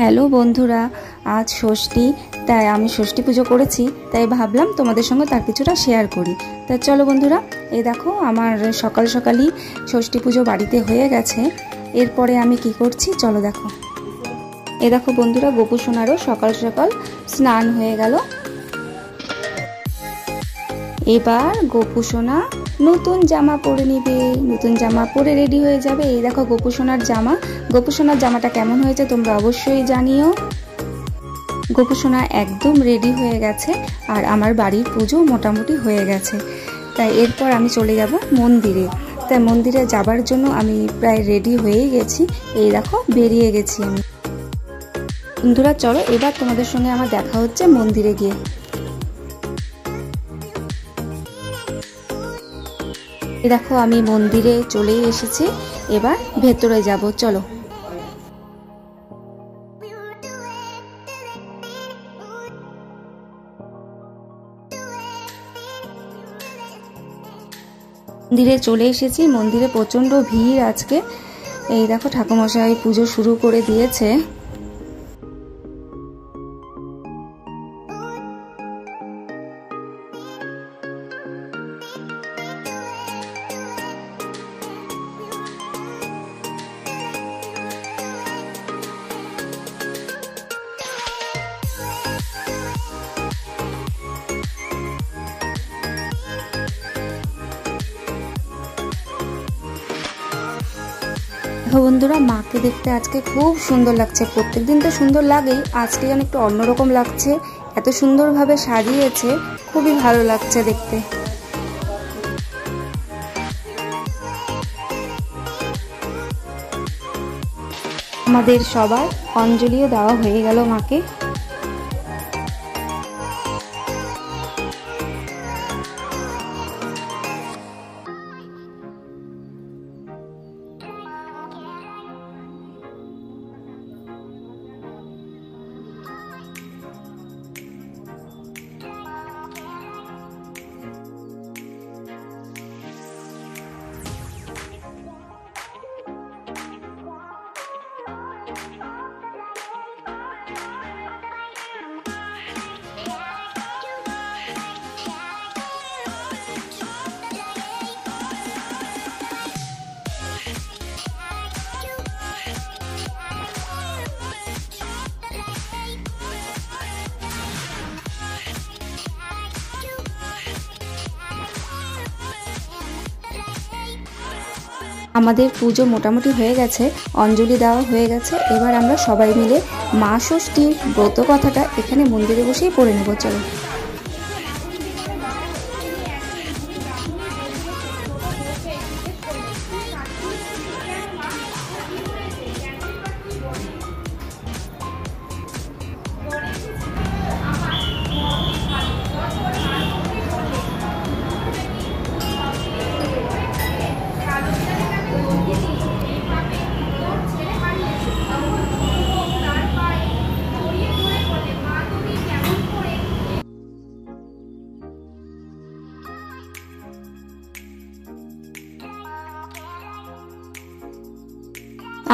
Hello বন্ধুরা, আজ ষষ্ঠী, তাই আমি ষষ্ঠী পুজো করেছি, তাই ভাবলাম তোমাদের সঙ্গে তার কিছুটা শেয়ার করি। তা চলো বন্ধুরা, এই দেখো আমার সকাল সকালই ষষ্ঠী পুজো বাড়িতে হয়ে গেছে। এরপরে আমি কি করছি চলো দেখো। এই দেখো বন্ধুরা, গোপু সোনারও সকাল সকাল স্নান হয়ে গেল। এবার গোপু সোনা নতুন জামা পরে নিবে, নতুন জামা পরে রেডি হয়ে যাবে। এই দেখো গোপু সোনার জামা। গোপু সোনার জামাটা কেমন হয়েছে তোমরা অবশ্যই জানিও। গোপু সোনা একদম রেডি হয়ে গেছে আর আমার বাড়ির পুজো মোটামুটি হয়ে গেছে। তাই এরপর আমি চলে যাব মন্দিরে। তাই মন্দিরে যাবার জন্য আমি প্রায় রেডি হয়ে গেছি। এই দেখো বেরিয়ে গেছি আমি। বন্ধুরা চলো, এবার তোমাদের সঙ্গে আমার দেখা হচ্ছে মন্দিরে গিয়ে। দেখো আমি মন্দিরে চলে এসেছি, এবার ভেতরে যাব চলো। মন্দিরে চলে এসেছি, মন্দিরে প্রচণ্ড ভিড় আজকে। এই দেখো ঠাকুরমশাই পুজো শুরু করে দিয়েছে। বন্ধুরা মাকে দেখতে আজকে খুব সুন্দর লাগছে। প্রত্যেকদিন তো সুন্দর লাগেই, আজকে যেন একটু অন্যরকম লাগছে। এত সুন্দরভাবে সাজিয়েছে, খুবই ভালো লাগছে দেখতে। আমাদের সবার অঞ্জলিও দেওয়া হয়ে গেল মাকে। আমাদের পুজো মোটামুটি হয়ে গেছে, অঞ্জলি দেওয়া হয়ে গেছে। এবার আমরা সবাই মিলে মা ষষ্ঠীর ব্রত কথাটা এখানে মন্দিরে বসেই পড়ে নেব চলো।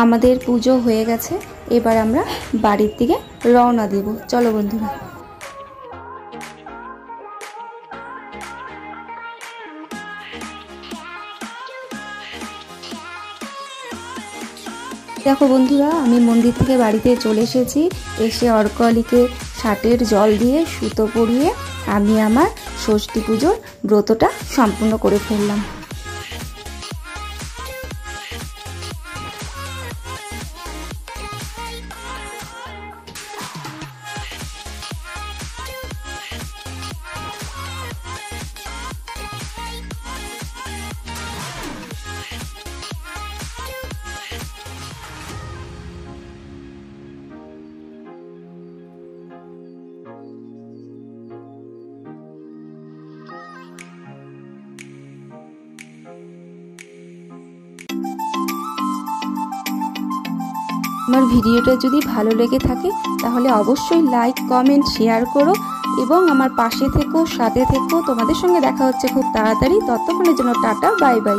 আমাদের পুজো হয়ে গেছে, এবার আমরা বাড়ির দিকে রওনা দেব চলো বন্ধুরা। দেখো বন্ধুরা, আমি মন্দির থেকে বাড়িতে চলে এসেছি। এসে অর্কলিকে ষাটের জল দিয়ে সুতো পরিয়ে আমি আমার ষষ্ঠী পুজোর ব্রতটা সম্পূর্ণ করে ফেললাম। আমার ভিডিওটা যদি ভালো লেগে থাকে তাহলে অবশ্যই লাইক, কমেন্ট, শেয়ার করো এবং আমার পাশে থেকো, সাথে থেকো। তোমাদের সঙ্গে দেখা হচ্ছে খুব তাড়াতাড়ি। ততক্ষণের জন্য টাটা, বাই বাই।